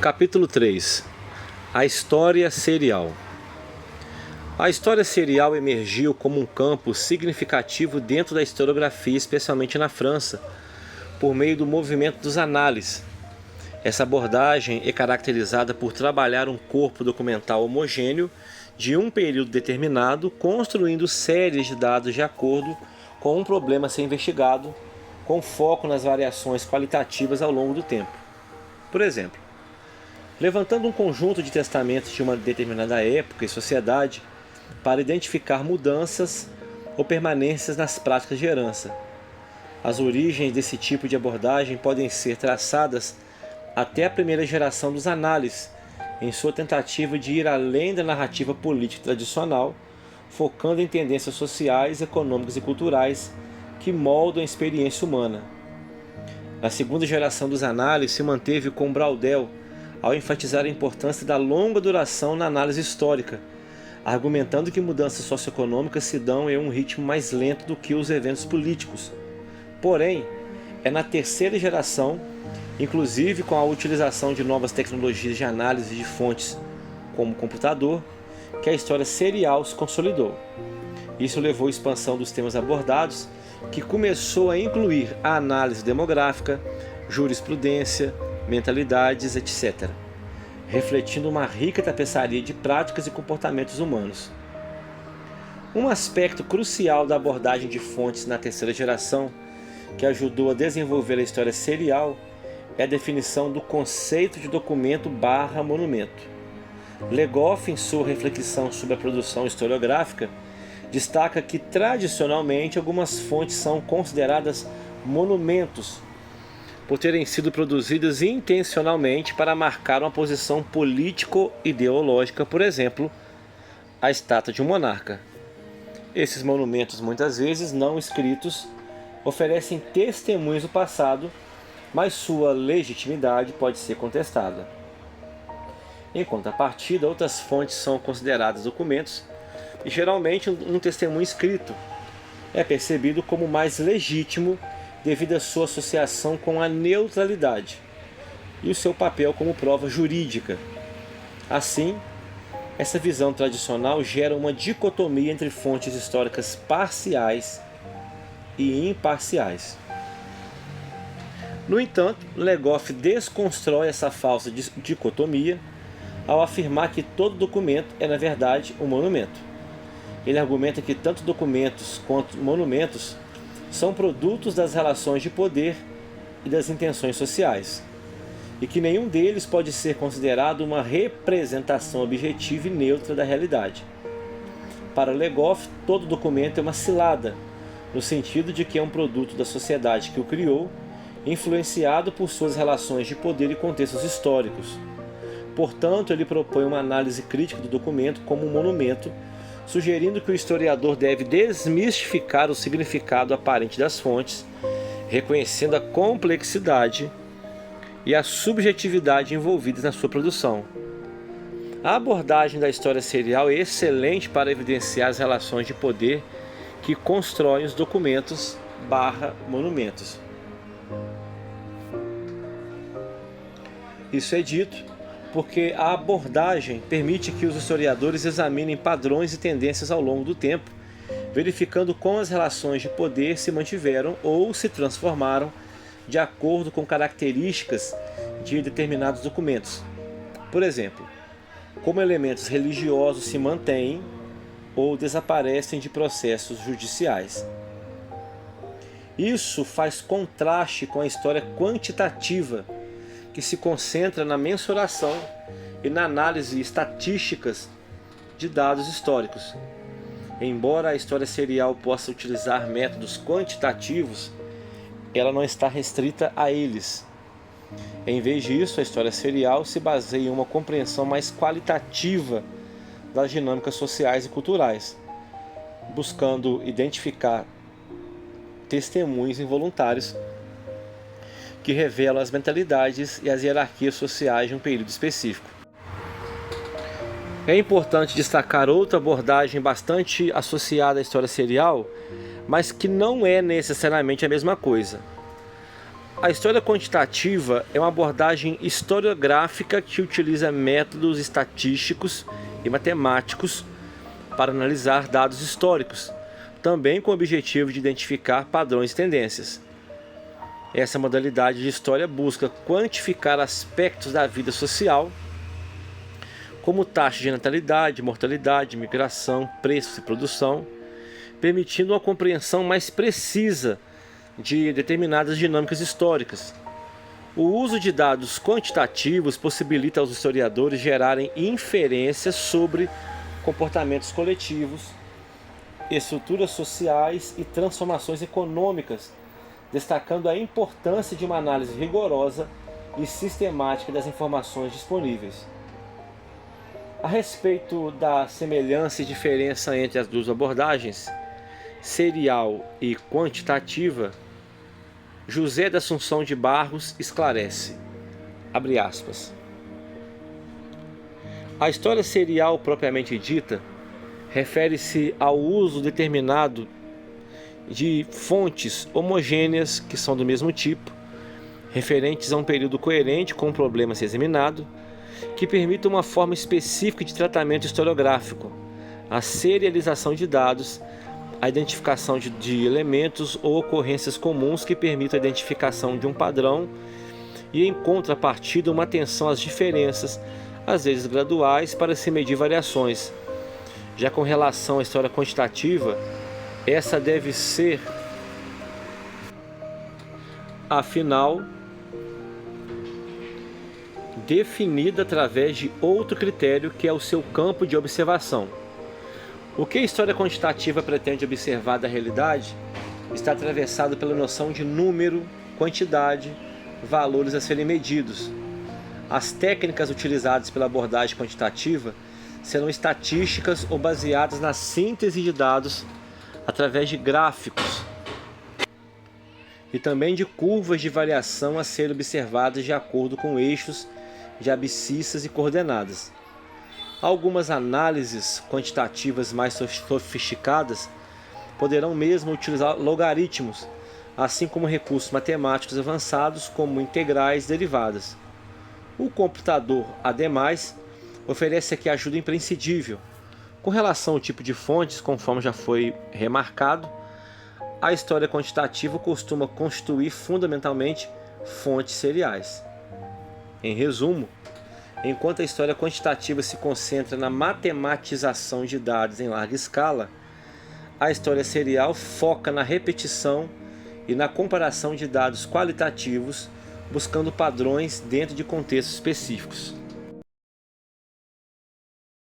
Capítulo 3. A história serial. A história serial emergiu como um campo significativo dentro da historiografia, especialmente na França, por meio do movimento dos análises. Essa abordagem é caracterizada por trabalhar um corpo documental homogêneo de um período determinado, construindo séries de dados de acordo com um problema a ser investigado, com foco nas variações qualitativas ao longo do tempo. Por exemplo, levantando um conjunto de testamentos de uma determinada época e sociedade para identificar mudanças ou permanências nas práticas de herança. As origens desse tipo de abordagem podem ser traçadas até a primeira geração dos análises, em sua tentativa de ir além da narrativa política tradicional, focando em tendências sociais, econômicas e culturais que moldam a experiência humana. Na segunda geração dos análises se manteve com Braudel, ao enfatizar a importância da longa duração na análise histórica, argumentando que mudanças socioeconômicas se dão em um ritmo mais lento do que os eventos políticos. Porém, é na terceira geração, inclusive com a utilização de novas tecnologias de análise de fontes como o computador, que a história serial se consolidou. Isso levou à expansão dos temas abordados, que começou a incluir a análise demográfica, jurisprudência, mentalidades, etc., refletindo uma rica tapeçaria de práticas e comportamentos humanos. Um aspecto crucial da abordagem de fontes na terceira geração, que ajudou a desenvolver a história serial, é a definição do conceito de documento/monumento. Le Goff, em sua reflexão sobre a produção historiográfica, destaca que tradicionalmente algumas fontes são consideradas monumentos, por terem sido produzidas intencionalmente para marcar uma posição político-ideológica, por exemplo, a estátua de um monarca. Esses monumentos, muitas vezes não escritos, oferecem testemunhos do passado, mas sua legitimidade pode ser contestada. Em contrapartida, outras fontes são consideradas documentos, e geralmente um testemunho escrito é percebido como mais legítimo devido à sua associação com a neutralidade e o seu papel como prova jurídica. Assim, essa visão tradicional gera uma dicotomia entre fontes históricas parciais e imparciais. No entanto, Le Goff desconstrói essa falsa dicotomia ao afirmar que todo documento é, na verdade, um monumento. Ele argumenta que tanto documentos quanto monumentos são produtos das relações de poder e das intenções sociais, e que nenhum deles pode ser considerado uma representação objetiva e neutra da realidade. Para Le Goff, todo documento é uma cilada, no sentido de que é um produto da sociedade que o criou, influenciado por suas relações de poder e contextos históricos. Portanto, ele propõe uma análise crítica do documento como um monumento, sugerindo que o historiador deve desmistificar o significado aparente das fontes, reconhecendo a complexidade e a subjetividade envolvidas na sua produção. A abordagem da história serial é excelente para evidenciar as relações de poder que constroem os documentos/monumentos. Isso é dito porque a abordagem permite que os historiadores examinem padrões e tendências ao longo do tempo, verificando como as relações de poder se mantiveram ou se transformaram de acordo com características de determinados documentos. Por exemplo, como elementos religiosos se mantêm ou desaparecem de processos judiciais. Isso faz contraste com a história quantitativa, que se concentra na mensuração e na análise estatísticas de dados históricos. Embora a história serial possa utilizar métodos quantitativos, ela não está restrita a eles. Em vez disso, a história serial se baseia em uma compreensão mais qualitativa das dinâmicas sociais e culturais, buscando identificar testemunhos involuntários que revelam as mentalidades e as hierarquias sociais de um período específico. É importante destacar outra abordagem bastante associada à história serial, mas que não é necessariamente a mesma coisa. A história quantitativa é uma abordagem historiográfica que utiliza métodos estatísticos e matemáticos para analisar dados históricos, também com o objetivo de identificar padrões e tendências. Essa modalidade de história busca quantificar aspectos da vida social, como taxa de natalidade, mortalidade, migração, preços e produção, permitindo uma compreensão mais precisa de determinadas dinâmicas históricas. O uso de dados quantitativos possibilita aos historiadores gerarem inferências sobre comportamentos coletivos, estruturas sociais e transformações econômicas, destacando a importância de uma análise rigorosa e sistemática das informações disponíveis. A respeito da semelhança e diferença entre as duas abordagens, serial e quantitativa, José da Assunção de Barros esclarece, abre aspas, a história serial propriamente dita refere-se ao uso determinado de fontes homogêneas que são do mesmo tipo, referentes a um período coerente com um problema a ser examinado, que permita uma forma específica de tratamento historiográfico, a serialização de dados, a identificação de elementos ou ocorrências comuns que permitam a identificação de um padrão e, em contrapartida, uma atenção às diferenças, às vezes graduais, para se medir variações. Já com relação à história quantitativa, essa deve ser, afinal, definida através de outro critério que é o seu campo de observação. O que a história quantitativa pretende observar da realidade está atravessado pela noção de número, quantidade, valores a serem medidos. As técnicas utilizadas pela abordagem quantitativa serão estatísticas ou baseadas na síntese de dados através de gráficos e também de curvas de variação a serem observadas de acordo com eixos de abscissas e coordenadas. Algumas análises quantitativas mais sofisticadas poderão mesmo utilizar logaritmos, assim como recursos matemáticos avançados como integrais derivadas. O computador, ademais, oferece aqui ajuda imprescindível. Com relação ao tipo de fontes, conforme já foi remarcado, a história quantitativa costuma constituir fundamentalmente fontes seriais. Em resumo, enquanto a história quantitativa se concentra na matematização de dados em larga escala, a história serial foca na repetição e na comparação de dados qualitativos, buscando padrões dentro de contextos específicos.